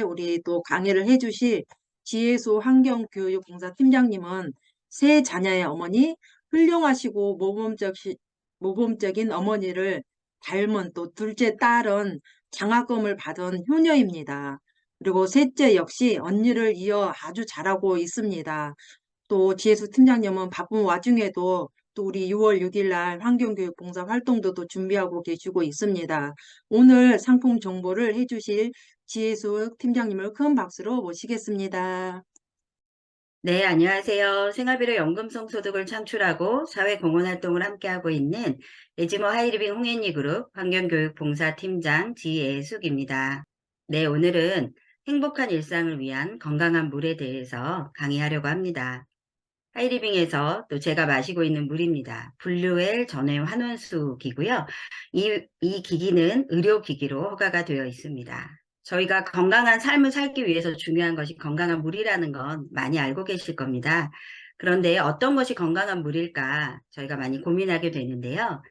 우리 또 강의를 해주실 지혜수 환경교육봉사 팀장님은 세 자녀의 어머니, 훌륭하시고 모범적인 어머니를 닮은 또 둘째 딸은 장학금을 받은 효녀입니다. 그리고 셋째 역시 언니를 이어 아주 잘하고 있습니다. 또 지혜수 팀장님은 바쁜 와중에도 또 우리 6월 6일 날 환경교육 봉사 활동도 또 준비하고 계시고 있습니다. 오늘 상품 정보를 해주실 지혜수 팀장님을 큰 박수로 모시겠습니다. 네, 안녕하세요. 생활비로 연금성 소득을 창출하고 사회공헌 활동을 함께하고 있는 에지모 하이리빙 홍앤리 그룹 환경교육봉사팀장 지예숙입니다. 네, 오늘은 행복한 일상을 위한 건강한 물에 대해서 강의하려고 합니다. 하이리빙에서 또 제가 마시고 있는 물입니다. 블루웰 전해 환원수기고요. 이 기기는 의료기기로 허가가 되어 있습니다. 저희가 건강한 삶을 살기 위해서 중요한 것이 건강한 물이라는 건 많이 알고 계실 겁니다. 그런데 어떤 것이 건강한 물일까 저희가 많이 고민하게 되는데요.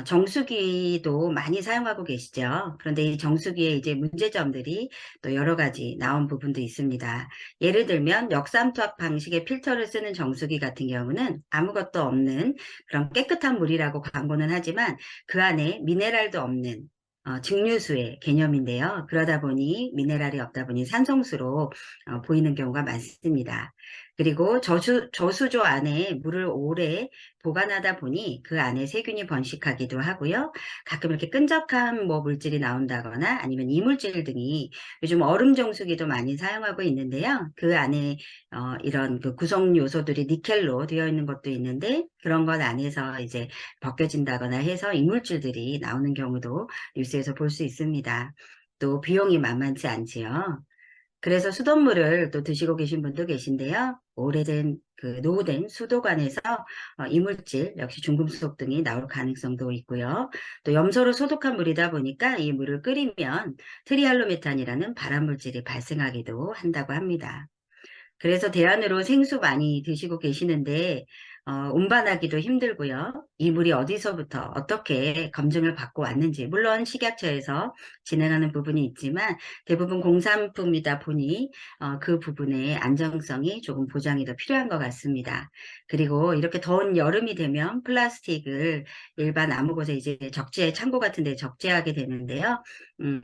정수기도 많이 사용하고 계시죠. 그런데 이 정수기에 이제 문제점들이 또 여러 가지 나온 부분도 있습니다. 예를 들면 역삼투압 방식의 필터를 쓰는 정수기 같은 경우는 아무것도 없는 그런 깨끗한 물이라고 광고는 하지만 그 안에 미네랄도 없는 증류수의 개념인데요. 그러다 보니 미네랄이 없다 보니 산성수로 보이는 경우가 많습니다. 그리고 저수조 안에 물을 오래 보관하다 보니 그 안에 세균이 번식하기도 하고요. 가끔 이렇게 끈적한 물질이 나온다거나 아니면 이물질 등이 요즘 얼음 정수기도 많이 사용하고 있는데요. 그 안에 이런 그 구성 요소들이 니켈로 되어 있는 것도 있는데 그런 것 안에서 이제 벗겨진다거나 해서 이물질들이 나오는 경우도 뉴스에서 볼 수 있습니다. 또 비용이 만만치 않지요. 그래서 수돗물을 또 드시고 계신 분도 계신데요. 오래된 노후된 수도관에서 이물질 역시 중금속 등이 나올 가능성도 있고요. 또 염소로 소독한 물이다 보니까 이 물을 끓이면 트리할로메탄이라는 발암물질이 발생하기도 한다고 합니다. 그래서 대안으로 생수 많이 드시고 계시는데 운반하기도 힘들고요. 이 물이 어디서부터 어떻게 검증을 받고 왔는지 물론 식약처에서 진행하는 부분이 있지만 대부분 공산품이다 보니 그 부분의 안정성이 조금 보장이 더 필요한 것 같습니다. 그리고 이렇게 더운 여름이 되면 플라스틱을 일반 아무 곳에 이제 적재 창고 같은 데 적재하게 되는데요.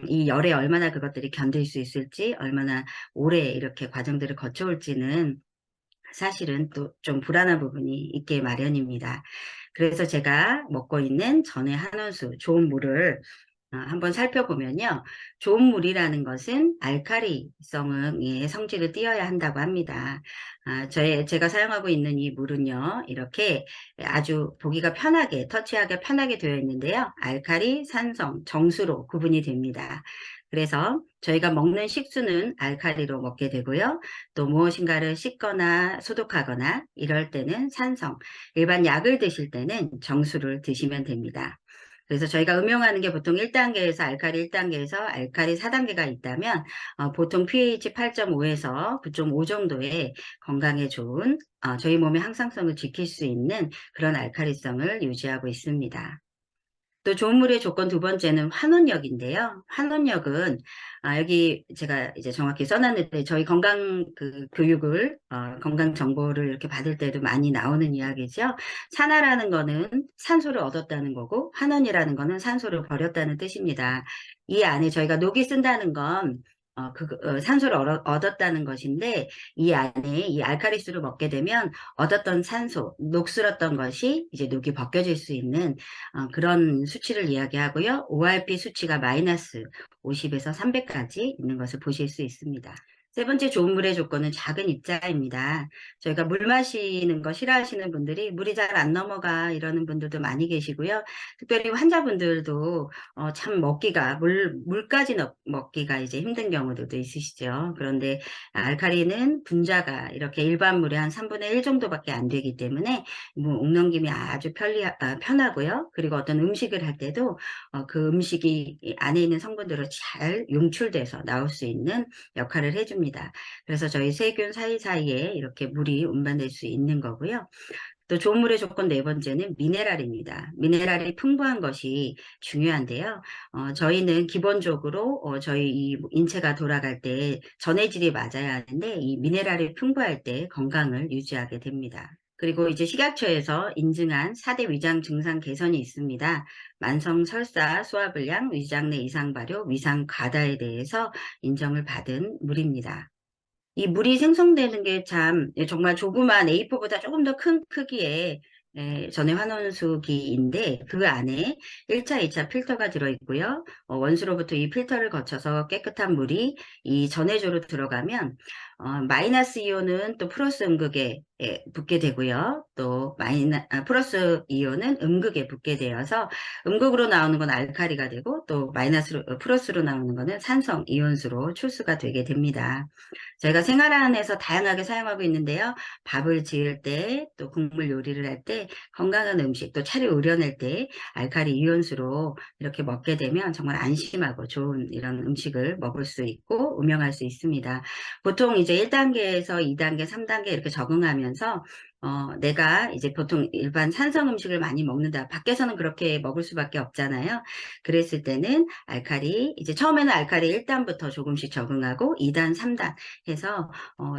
이 열에 얼마나 그것들이 견딜 수 있을지 얼마나 오래 이렇게 과정들을 거쳐올지는 사실은 또 좀 불안한 부분이 있게 마련입니다. 그래서 제가 먹고 있는 전해 한원수 좋은 물을 한번 살펴보면요. 좋은 물이라는 것은 알카리성의 성질을 띠어야 한다고 합니다. 제가 사용하고 있는 이 물은요. 이렇게 아주 보기가 편하게, 터치하기 편하게 되어 있는데요. 알카리, 산성, 정수로 구분이 됩니다. 그래서 저희가 먹는 식수는 알카리로 먹게 되고요. 또 무엇인가를 씻거나 소독하거나 이럴 때는 산성, 일반 약을 드실 때는 정수를 드시면 됩니다. 그래서 저희가 음용하는 게 보통 1단계에서 알카리 1단계에서 알카리 4단계가 있다면 보통 pH 8.5에서 9.5 정도의 건강에 좋은 저희 몸의 항상성을 지킬 수 있는 그런 알카리성을 유지하고 있습니다. 또 좋은 물의 조건 두 번째는 환원력인데요. 환원력은 여기 제가 이제 정확히 써놨는데 저희 건강 교육을 건강 정보를 이렇게 받을 때도 많이 나오는 이야기죠. 산화라는 거는 산소를 얻었다는 거고 환원이라는 거는 산소를 버렸다는 뜻입니다. 이 안에 저희가 녹이 쓴다는 건 산소를 얻었다는 것인데 이 안에 이 알카리수를 먹게 되면 얻었던 산소, 녹슬었던 것이 이제 녹이 벗겨질 수 있는 그런 수치를 이야기하고요. ORP 수치가 마이너스 50에서 300까지 있는 것을 보실 수 있습니다. 세 번째 좋은 물의 조건은 작은 입자입니다. 저희가 물 마시는 거 싫어하시는 분들이 물이 잘 안 넘어가 이러는 분들도 많이 계시고요. 특별히 환자분들도 참 물까지 먹기가 이제 힘든 경우들도 있으시죠. 그런데 알카리는 분자가 이렇게 일반 물의 한 3분의 1 정도밖에 안 되기 때문에 목 넘김이 아주 편하고요. 그리고 어떤 음식을 할 때도 그 음식이 안에 있는 성분들을 잘 용출돼서 나올 수 있는 역할을 해줍니다. 그래서 저희 세균 사이사이에 이렇게 물이 운반될 수 있는 거고요. 또 좋은 물의 조건 네 번째는 미네랄입니다. 미네랄이 풍부한 것이 중요한데요. 저희는 기본적으로 저희 이 인체가 돌아갈 때 전해질이 맞아야 하는데 이 미네랄이 풍부할 때 건강을 유지하게 됩니다. 그리고 이제 식약처에서 인증한 4대 위장 증상 개선이 있습니다. 만성 설사, 소화불량, 위장 내 이상 발효, 위상 과다에 대해서 인정을 받은 물입니다. 이 물이 생성되는 게 참 정말 조그만 A4보다 조금 더 큰 크기의 전해 환원수기인데 그 안에 1차, 2차 필터가 들어있고요. 원수로부터 이 필터를 거쳐서 깨끗한 물이 이 전해조로 들어가면 마이너스 이온은 또 플러스 음극에 붙게 되고요. 또 플러스 이온은 음극에 붙게 되어서 음극으로 나오는 건 알카리가 되고 또 플러스로 나오는 거는 산성 이온수로 출수가 되게 됩니다. 저희가 생활 안에서 다양하게 사용하고 있는데요. 밥을 지을 때, 또 국물 요리를 할 때, 건강한 음식, 또 차려 우려낼 때 알칼리 이온수로 이렇게 먹게 되면 정말 안심하고 좋은 이런 음식을 먹을 수 있고 음용할 수 있습니다. 보통 이제 1단계에서 2단계, 3단계 이렇게 적응하면서 내가 이제 보통 일반 산성 음식을 많이 먹는다. 밖에서는 그렇게 먹을 수밖에 없잖아요. 그랬을 때는 이제 처음에는 알칼리 1단부터 조금씩 적응하고 2단, 3단 해서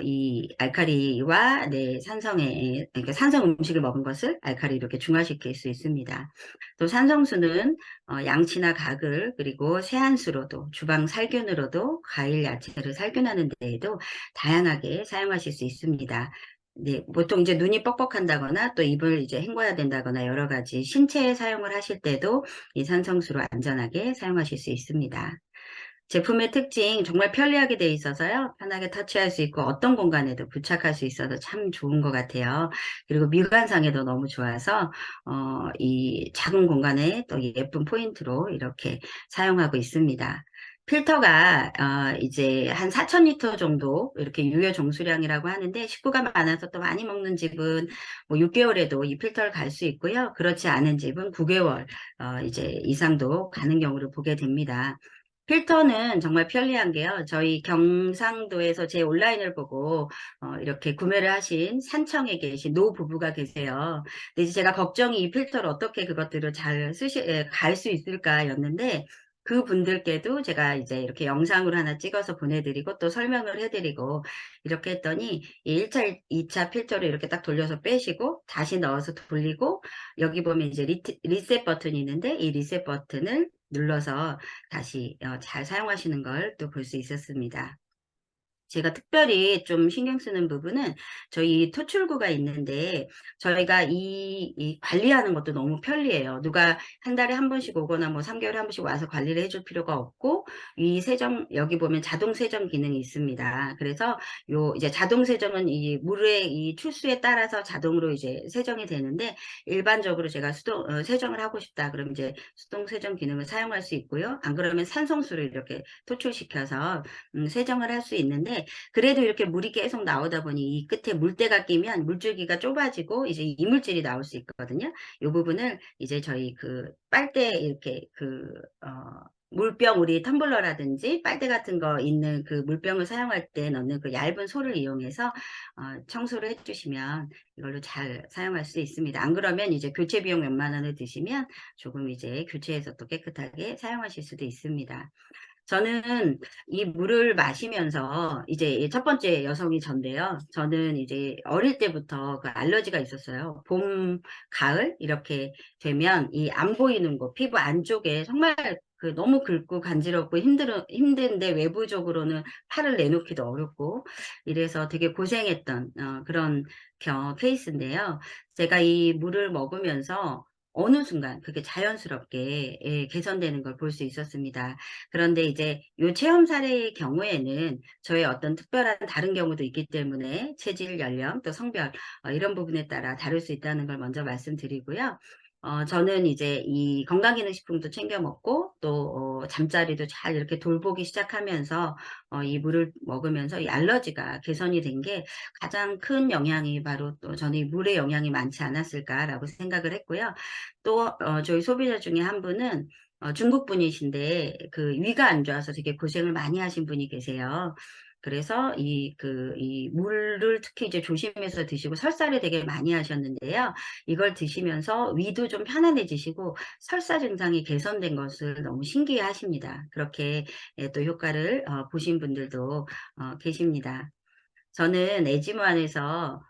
이 알칼리와 그러니까 산성 음식을 먹은 것을 알칼리로 이렇게 중화시킬 수 있습니다. 또 산성수는 양치나 가글 그리고 세안수로도 주방 살균으로도 과일 야채를 살균하는 데에도 다양하게 사용하실 수 있습니다. 네, 보통 이제 눈이 뻑뻑한다거나 또 입을 이제 헹궈야 된다거나 여러 가지 신체에 사용을 하실 때도 이 산성수로 안전하게 사용하실 수 있습니다. 제품의 특징 정말 편리하게 돼 있어서요. 편하게 터치할 수 있고 어떤 공간에도 부착할 수 있어서 참 좋은 것 같아요. 그리고 미관상에도 너무 좋아서 이 작은 공간에 또 예쁜 포인트로 이렇게 사용하고 있습니다. 필터가 이제 한 4,000리터 정도 이렇게 유효 정수량이라고 하는데 식구가 많아서 또 많이 먹는 집은 뭐 6개월에도 이 필터를 갈 수 있고요. 그렇지 않은 집은 9개월 이제 이상도 가는 경우를 보게 됩니다. 필터는 정말 편리한 게요. 저희 경상도에서 제 온라인을 보고 이렇게 구매를 하신 산청에 계신 노 부부가 계세요. 근데 이제 제가 걱정이 이 필터를 어떻게 그것들을 잘 갈 수 있을까였는데 그분들께도 제가 이제 이렇게 영상으로 하나 찍어서 보내드리고 또 설명을 해드리고 이렇게 했더니 이 1차, 2차 필터를 이렇게 딱 돌려서 빼시고 다시 넣어서 돌리고 여기 보면 이제 리셋 버튼이 있는데 이 리셋 버튼을 눌러서 다시 잘 사용하시는 걸 또 볼 수 있었습니다. 제가 특별히 좀 신경 쓰는 부분은 저희 토출구가 있는데 저희가 이 관리하는 것도 너무 편리해요. 누가 한 달에 한 번씩 오거나 뭐 3개월에 한 번씩 와서 관리를 해줄 필요가 없고 이 여기 보면 자동 세정 기능이 있습니다. 그래서 이제 자동 세정은 이 물의 이 출수에 따라서 자동으로 이제 세정이 되는데 일반적으로 제가 세정을 하고 싶다 그러면 이제 수동 세정 기능을 사용할 수 있고요. 안 그러면 산성수를 이렇게 토출시켜서 세정을 할 수 있는데 그래도 이렇게 물이 계속 나오다 보니 이 끝에 물때가 끼면 물줄기가 좁아지고 이제 이물질이 나올 수 있거든요. 이 부분을 이제 저희 그 빨대 이렇게 물병 우리 텀블러라든지 빨대 같은 거 있는 그 물병을 사용할 때 넣는 그 얇은 솔을 이용해서 청소를 해주시면 이걸로 잘 사용할 수 있습니다. 안 그러면 이제 교체 비용 몇만 원을 드시면 조금 이제 교체해서 또 깨끗하게 사용하실 수도 있습니다. 저는 이 물을 마시면서 이제 첫 번째 여성이 전데요. 저는 이제 어릴 때부터 그 알러지가 있었어요. 봄, 가을 이렇게 되면 이 안 보이는 곳, 피부 안쪽에 정말 그 너무 긁고 간지럽고 힘든데 외부적으로는 팔을 내놓기도 어렵고 이래서 되게 고생했던 그런 케이스인데요. 제가 이 물을 먹으면서 어느 순간 그게 자연스럽게 개선되는 걸 볼 수 있었습니다. 그런데 이제 요 체험 사례의 경우에는 저의 어떤 특별한 다른 경우도 있기 때문에 체질, 연령, 또 성별 이런 부분에 따라 다를 수 있다는 걸 먼저 말씀드리고요. 저는 이제 이 건강기능식품도 챙겨 먹고 또 잠자리도 잘 이렇게 돌보기 시작하면서 이 물을 먹으면서 이 알러지가 개선이 된 게 가장 큰 영향이 바로 또 저는 이 물의 영향이 많지 않았을까라고 생각을 했고요. 또 저희 소비자 중에 한 분은 중국 분이신데 그 위가 안 좋아서 되게 고생을 많이 하신 분이 계세요. 그래서 이 물을 특히 이제 조심해서 드시고 설사를 되게 많이 하셨는데요. 이걸 드시면서 위도 좀 편안해지시고 설사 증상이 개선된 것을 너무 신기해하십니다. 그렇게 또 효과를 보신 분들도 계십니다. 저는 에지무안에서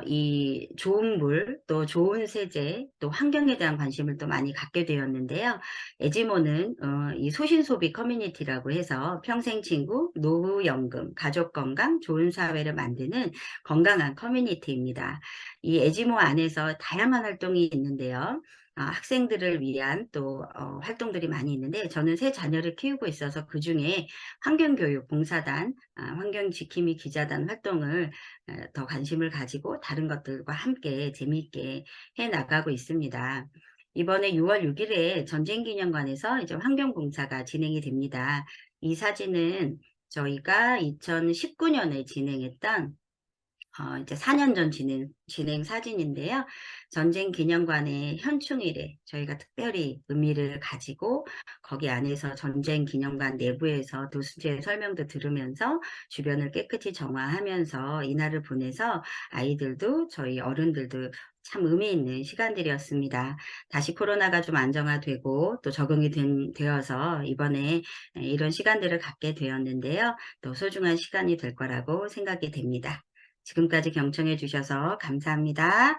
이 좋은 물, 또 좋은 세제, 또 환경에 대한 관심을 또 많이 갖게 되었는데요. 에지모는 이 소신소비 커뮤니티라고 해서 평생 친구, 노후 연금, 가족 건강, 좋은 사회를 만드는 건강한 커뮤니티입니다. 이 에지모 안에서 다양한 활동이 있는데요. 학생들을 위한 또 활동들이 많이 있는데, 저는 세 자녀를 키우고 있어서 그중에 환경교육 봉사단, 환경지킴이 기자단 활동을 더 관심을 가지고 다른 것들과 함께 재미있게 해 나가고 있습니다. 이번에 6월 6일에 전쟁기념관에서 이제 환경봉사가 진행이 됩니다. 이 사진은 저희가 2019년에 진행했던 이제 4년 전 진행 사진인데요. 전쟁 기념관의 현충일에 저희가 특별히 의미를 가지고 거기 안에서 전쟁 기념관 내부에서 도수제 설명도 들으면서 주변을 깨끗이 정화하면서 이날을 보내서 아이들도 저희 어른들도 참 의미 있는 시간들이었습니다. 다시 코로나가 좀 안정화되고 또 적응이 되어서 이번에 이런 시간들을 갖게 되었는데요. 또 소중한 시간이 될 거라고 생각이 됩니다. 지금까지 경청해 주셔서 감사합니다.